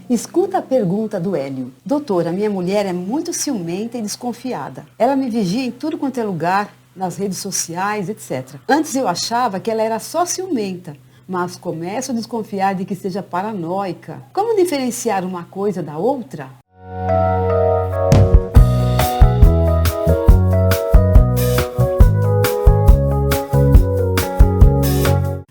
Escuta a pergunta do Hélio. Doutora, minha mulher é muito ciumenta e desconfiada. Ela me vigia em tudo quanto é lugar, nas redes sociais, etc. Antes eu achava que ela era só ciumenta, mas começo a desconfiar de que seja paranoica. Como diferenciar uma coisa da outra?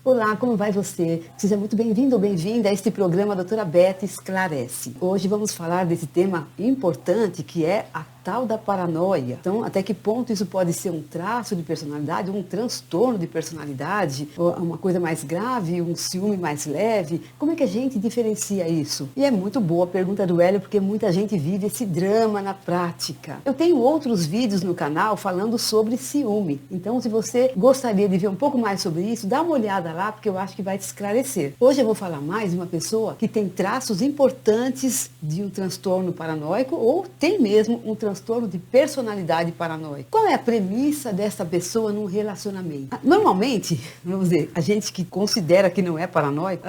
Olá, como vai você? Seja muito bem-vindo ou bem-vinda a este programa Doutora Beth Esclarece. Hoje vamos falar desse tema importante que é a tal da paranoia. Então, até que ponto isso pode ser um traço de personalidade, um transtorno de personalidade, ou uma coisa mais grave, um ciúme mais leve? Como é que a gente diferencia isso? E é muito boa a pergunta do Hélio, porque muita gente vive esse drama na prática. Eu tenho outros vídeos no canal falando sobre ciúme. Então, se você gostaria de ver um pouco mais sobre isso, dá uma olhada lá, porque eu acho que vai te esclarecer. Hoje eu vou falar mais de uma pessoa que tem traços importantes de um transtorno paranoico ou tem mesmo um transtorno de personalidade paranoica. Qual é a premissa dessa pessoa num relacionamento? Normalmente, vamos dizer, a gente que considera que não é paranoico,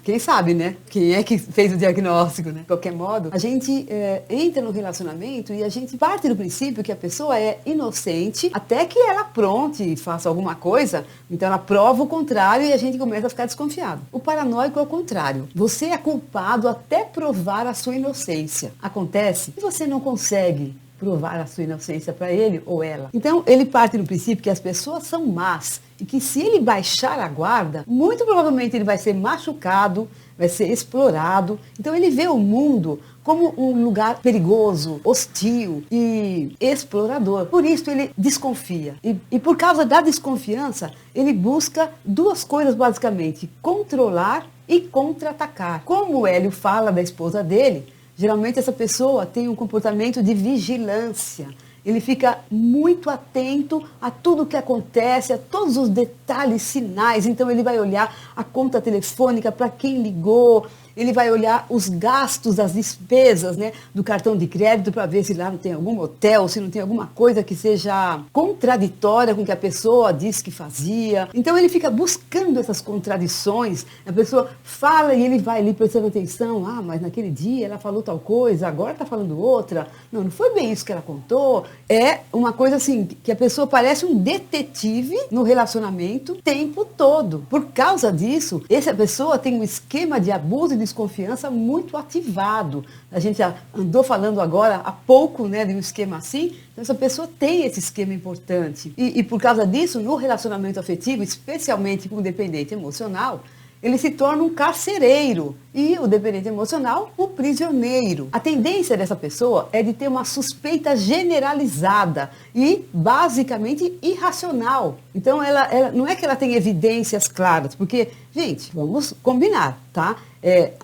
quem sabe, né? Quem é que fez o diagnóstico, né? De qualquer modo, a gente entra no relacionamento e a gente parte do princípio que a pessoa é inocente até que ela apronte e faça alguma coisa, então ela prova o contrário e a gente começa a ficar desconfiado. O paranoico é o contrário. Você é culpado até provar a sua inocência. Acontece que você não consegue provar a sua inocência para ele ou ela. Então, ele parte do princípio que as pessoas são más e que se ele baixar a guarda, muito provavelmente ele vai ser machucado, vai ser explorado. Então, ele vê o mundo como um lugar perigoso, hostil e explorador. Por isso ele desconfia. E por causa da desconfiança, ele busca duas coisas basicamente: controlar e contra-atacar. Como o Hélio fala da esposa dele, geralmente essa pessoa tem um comportamento de vigilância. Ele fica muito atento a tudo o que acontece, a todos os detalhes, sinais. Então ele vai olhar a conta telefônica, para quem ligou, ele vai olhar os gastos, as despesas, né, do cartão de crédito para ver se lá não tem algum hotel, se não tem alguma coisa que seja contraditória com o que a pessoa disse que fazia. Então ele fica buscando essas contradições. A pessoa fala e ele vai ali prestando atenção. Ah, mas naquele dia ela falou tal coisa, agora está falando outra. Não foi bem isso que ela contou. É uma coisa assim, que a pessoa parece um detetive no relacionamento o tempo todo. Por causa disso, essa pessoa tem um esquema de abuso e desconfiança muito ativado. A gente já andou falando agora há pouco, né, de um esquema assim. Então essa pessoa tem esse esquema importante. E por causa disso, no relacionamento afetivo, especialmente com o dependente emocional, ele se torna um carcereiro e o dependente emocional, o prisioneiro. A tendência dessa pessoa é de ter uma suspeita generalizada e basicamente irracional. Então ela não é que ela tem evidências claras, porque, gente, vamos combinar, tá?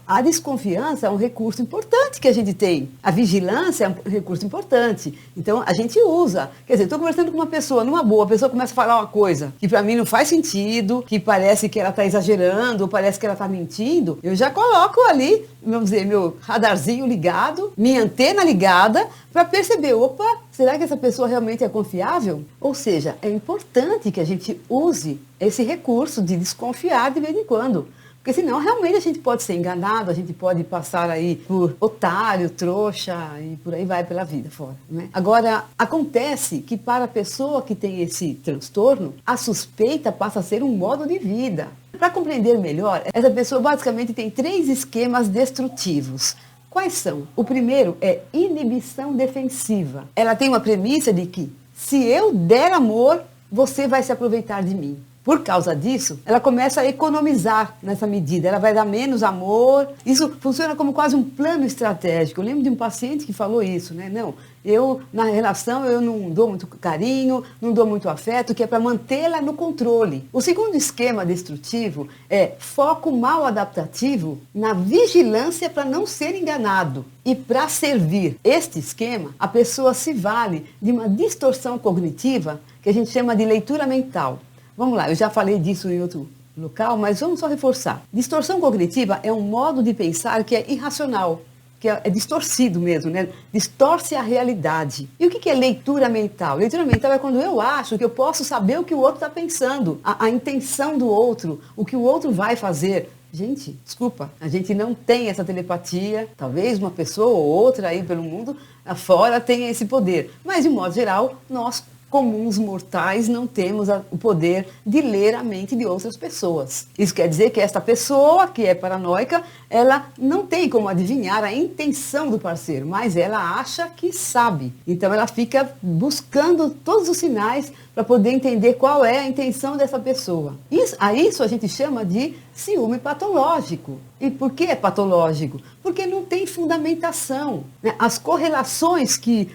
A desconfiança é um recurso importante que a gente tem. A vigilância é um recurso importante. Então, a gente usa. Quer dizer, estou conversando com uma pessoa, numa boa, a pessoa começa a falar uma coisa que para mim não faz sentido, que parece que ela está exagerando, ou parece que ela está mentindo. Eu já coloco ali, vamos dizer, meu radarzinho ligado, minha antena ligada, para perceber, opa, será que essa pessoa realmente é confiável? Ou seja, é importante que a gente use esse recurso de desconfiar de vez em quando. Porque senão realmente a gente pode ser enganado, a gente pode passar aí por otário, trouxa e por aí vai pela vida fora, né? Agora, acontece que para a pessoa que tem esse transtorno, a suspeita passa a ser um modo de vida. Para compreender melhor, essa pessoa basicamente tem 3 esquemas destrutivos. Quais são? O primeiro é inibição defensiva. Ela tem uma premissa de que se eu der amor, você vai se aproveitar de mim. Por causa disso, ela começa a economizar nessa medida, ela vai dar menos amor. Isso funciona como quase um plano estratégico. Eu lembro de um paciente que falou isso, né? Não, eu na relação eu não dou muito carinho, não dou muito afeto, que é para mantê-la no controle. O segundo esquema destrutivo é foco mal adaptativo na vigilância para não ser enganado. E para servir este esquema, a pessoa se vale de uma distorção cognitiva que a gente chama de leitura mental. Vamos lá, eu já falei disso em outro local, mas vamos só reforçar. Distorção cognitiva é um modo de pensar que é irracional, que é distorcido mesmo, né? Distorce a realidade. E o que é leitura mental? Leitura mental é quando eu acho que eu posso saber o que o outro está pensando, a intenção do outro, o que o outro vai fazer. Gente, desculpa, a gente não tem essa telepatia. Talvez uma pessoa ou outra aí pelo mundo afora tenha esse poder. Mas, de modo geral, nós, comuns mortais, não temos o poder de ler a mente de outras pessoas. Isso quer dizer que esta pessoa, que é paranoica, ela não tem como adivinhar a intenção do parceiro, mas ela acha que sabe. Então ela fica buscando todos os sinais para poder entender qual é a intenção dessa pessoa. A isso a gente chama de ciúme patológico. E por que é patológico? Porque não tem fundamentação, né? As correlações que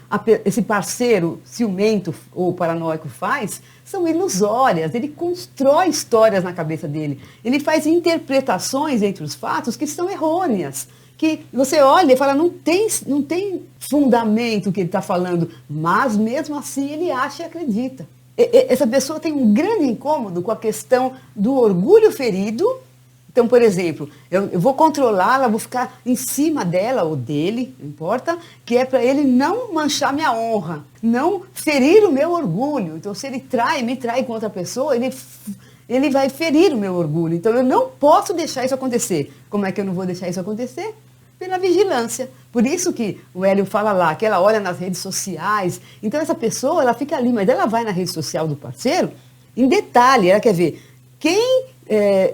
esse parceiro ciumento ou paranoico faz são ilusórias. Ele constrói histórias na cabeça dele. Ele faz interpretações entre os fatos que são errôneas. Que você olha e fala, não tem fundamento o que ele está falando, mas mesmo assim ele acha e acredita. Essa pessoa tem um grande incômodo com a questão do orgulho ferido. Então, por exemplo, eu vou controlá-la, vou ficar em cima dela ou dele, não importa, que é para ele não manchar minha honra, não ferir o meu orgulho. Então, se ele me trai com outra pessoa, ele vai ferir o meu orgulho. Então, eu não posso deixar isso acontecer. Como é que eu não vou deixar isso acontecer? Pela vigilância. Por isso que o Hélio fala lá, que ela olha nas redes sociais. Então, essa pessoa, ela fica ali, mas ela vai na rede social do parceiro, em detalhe, ela quer ver quem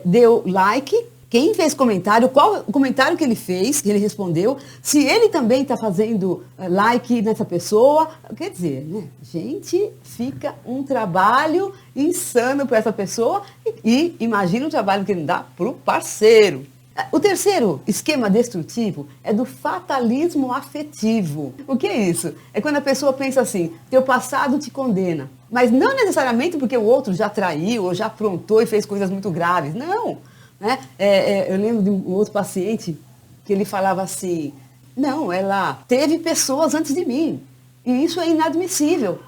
deu like, quem fez comentário, qual o comentário que ele fez, que ele respondeu, se ele também está fazendo like nessa pessoa. Quer dizer, né? Gente, fica um trabalho insano para essa pessoa e imagina o trabalho que ele dá para o parceiro. O terceiro esquema destrutivo é do fatalismo afetivo. O que é isso? É quando a pessoa pensa assim, teu passado te condena. Mas não necessariamente porque o outro já traiu ou já aprontou e fez coisas muito graves. Não. Né? Eu lembro de um outro paciente que ele falava assim, não, ela teve pessoas antes de mim. E isso é inadmissível.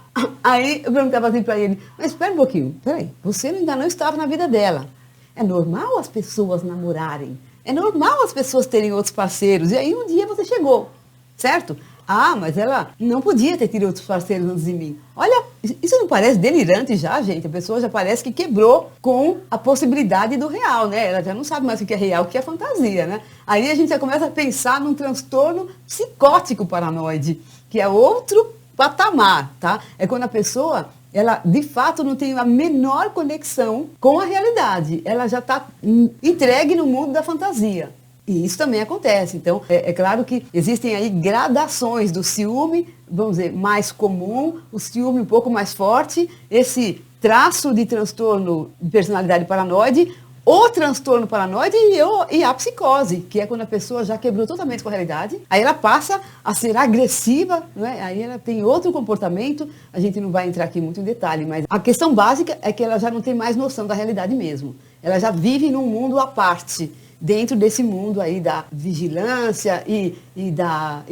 Aí eu perguntava assim para ele, mas espera um pouquinho, peraí, você ainda não estava na vida dela. É normal as pessoas namorarem. É normal as pessoas terem outros parceiros. E aí um dia você chegou, certo? Ah, mas ela não podia ter tido outros parceiros antes de mim. Olha, isso não parece delirante já, gente? A pessoa já parece que quebrou com a possibilidade do real, né? Ela já não sabe mais o que é real, o que é fantasia, né? Aí a gente já começa a pensar num transtorno psicótico paranoide, que é outro patamar, tá? É quando a pessoa, ela de fato não tem a menor conexão com a realidade. Ela já está entregue no mundo da fantasia. E isso também acontece. Então, é claro que existem aí gradações do ciúme, vamos dizer, mais comum, o ciúme um pouco mais forte, esse traço de transtorno de personalidade paranoide, o transtorno paranoide e a psicose, que é quando a pessoa já quebrou totalmente com a realidade, aí ela passa a ser agressiva, né? Aí ela tem outro comportamento, a gente não vai entrar aqui muito em detalhe, mas a questão básica é que ela já não tem mais noção da realidade mesmo. Ela já vive num mundo à parte, dentro desse mundo aí da vigilância e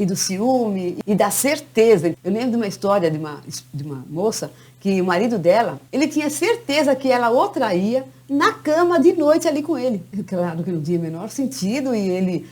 do ciúme e da certeza. Eu lembro de uma história de uma moça que o marido dela, ele tinha certeza que ela o traía na cama de noite ali com ele. Claro que não tinha o menor sentido e ele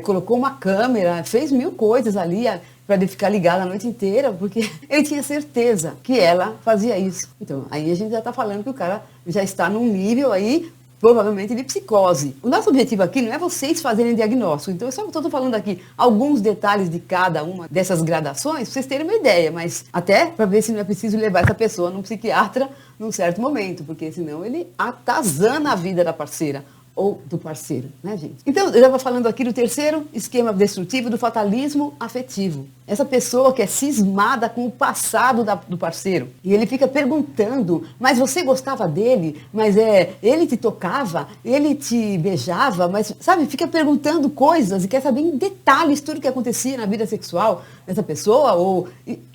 colocou uma câmera, fez mil coisas ali para ele ficar ligado a noite inteira, porque ele tinha certeza que ela fazia isso. Então, aí a gente já está falando que o cara já está num nível aí provavelmente de psicose. O nosso objetivo aqui não é vocês fazerem diagnóstico. Então, eu só estou falando aqui alguns detalhes de cada uma dessas gradações, para vocês terem uma ideia, mas até para ver se não é preciso levar essa pessoa num psiquiatra num certo momento, porque senão ele atazana a vida da parceira ou do parceiro, né, gente? Então, eu já estava falando aqui do terceiro esquema destrutivo, do fatalismo afetivo. Essa pessoa que é cismada com o passado do parceiro. E ele fica perguntando, mas você gostava dele? Mas ele te tocava? Ele te beijava? Mas, sabe, fica perguntando coisas e quer saber em detalhes tudo o que acontecia na vida sexual dessa pessoa.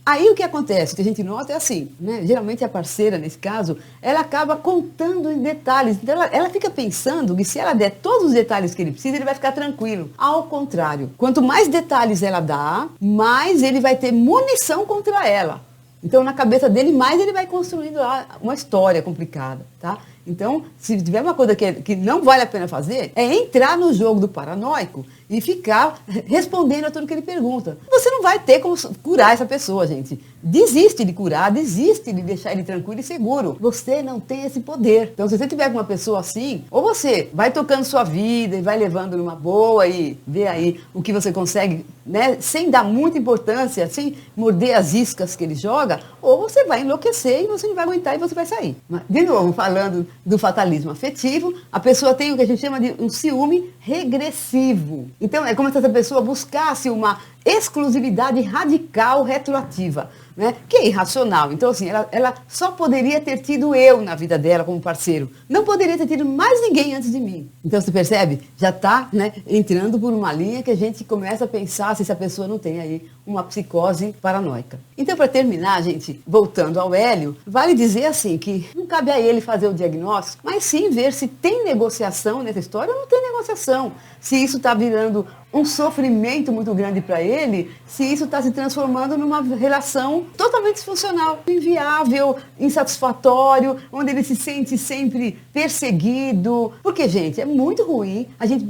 Aí o que acontece, que a gente nota é assim, né? Geralmente a parceira, nesse caso, ela acaba contando em detalhes. Então ela fica pensando que se ela der todos os detalhes que ele precisa, ele vai ficar tranquilo. Ao contrário, quanto mais detalhes ela dá, mais ele vai ter munição contra ela. Então, na cabeça dele, mais ele vai construindo lá uma história complicada, tá? Então, se tiver uma coisa que não vale a pena fazer, é entrar no jogo do paranoico e ficar respondendo a tudo que ele pergunta. Você não vai ter como curar essa pessoa, gente. Desiste de curar, desiste de deixar ele tranquilo e seguro. Você não tem esse poder. Então, se você tiver com uma pessoa assim, ou você vai tocando sua vida e vai levando numa boa e vê aí o que você consegue, né, sem dar muita importância, sem morder as iscas que ele joga, ou você vai enlouquecer e você não vai aguentar e você vai sair. De novo, falando do fatalismo afetivo, a pessoa tem o que a gente chama de um ciúme regressivo. Então, é como se essa pessoa buscasse uma exclusividade radical retroativa, né? Que é irracional. Então, assim, ela só poderia ter tido eu na vida dela como parceiro. Não poderia ter tido mais ninguém antes de mim. Então, você percebe? Já está, né, entrando por uma linha que a gente começa a pensar se essa pessoa não tem aí uma psicose paranoica. Então, para terminar, gente, voltando ao Hélio, vale dizer assim que não cabe a ele fazer o diagnóstico, mas sim ver se tem negociação nessa história ou não tem negociação. Se isso está virando um sofrimento muito grande para ele, se isso está se transformando numa relação totalmente disfuncional, inviável, insatisfatório, onde ele se sente sempre perseguido. Porque, gente, é muito ruim a gente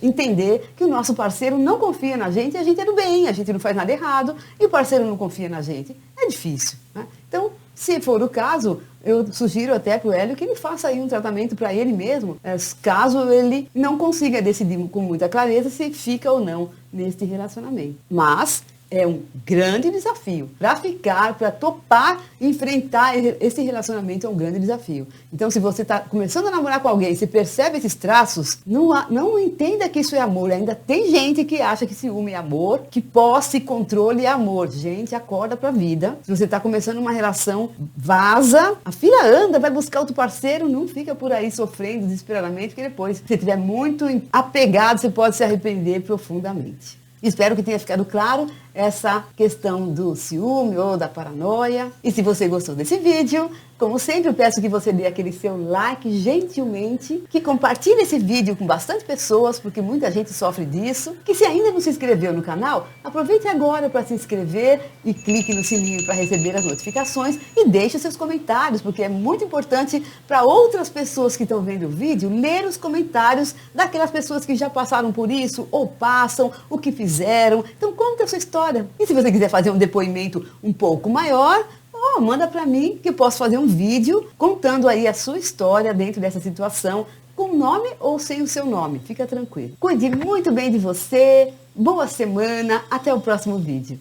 entender que o nosso parceiro não confia na gente e a gente é do bem, a gente não faz nada errado e o parceiro não confia na gente. É difícil, né? Então, se for o caso, eu sugiro até para o Hélio que ele faça aí um tratamento para ele mesmo, caso ele não consiga decidir com muita clareza se fica ou não neste relacionamento. Mas é um grande desafio. Para ficar, para topar, enfrentar esse relacionamento é um grande desafio. Então, se você está começando a namorar com alguém e você percebe esses traços, não entenda que isso é amor. Ainda tem gente que acha que ciúme é amor, que posse e controle é amor. Gente, acorda para a vida. Se você está começando uma relação, vaza, a fila anda, vai buscar outro parceiro, não fica por aí sofrendo desesperadamente, porque depois, se você estiver muito apegado, você pode se arrepender profundamente. Espero que tenha ficado claro essa questão do ciúme ou da paranoia. E se você gostou desse vídeo, como sempre, eu peço que você dê aquele seu like gentilmente, que compartilhe esse vídeo com bastante pessoas, porque muita gente sofre disso. Que se ainda não se inscreveu no canal, aproveite agora para se inscrever e clique no sininho para receber as notificações e deixe seus comentários, porque é muito importante para outras pessoas que estão vendo o vídeo ler os comentários daquelas pessoas que já passaram por isso ou passam, o que fizeram. Então conta a sua história. E se você quiser fazer um depoimento um pouco maior, manda para mim que eu posso fazer um vídeo contando aí a sua história dentro dessa situação, com nome ou sem o seu nome. Fica tranquilo. Cuide muito bem de você, boa semana, até o próximo vídeo.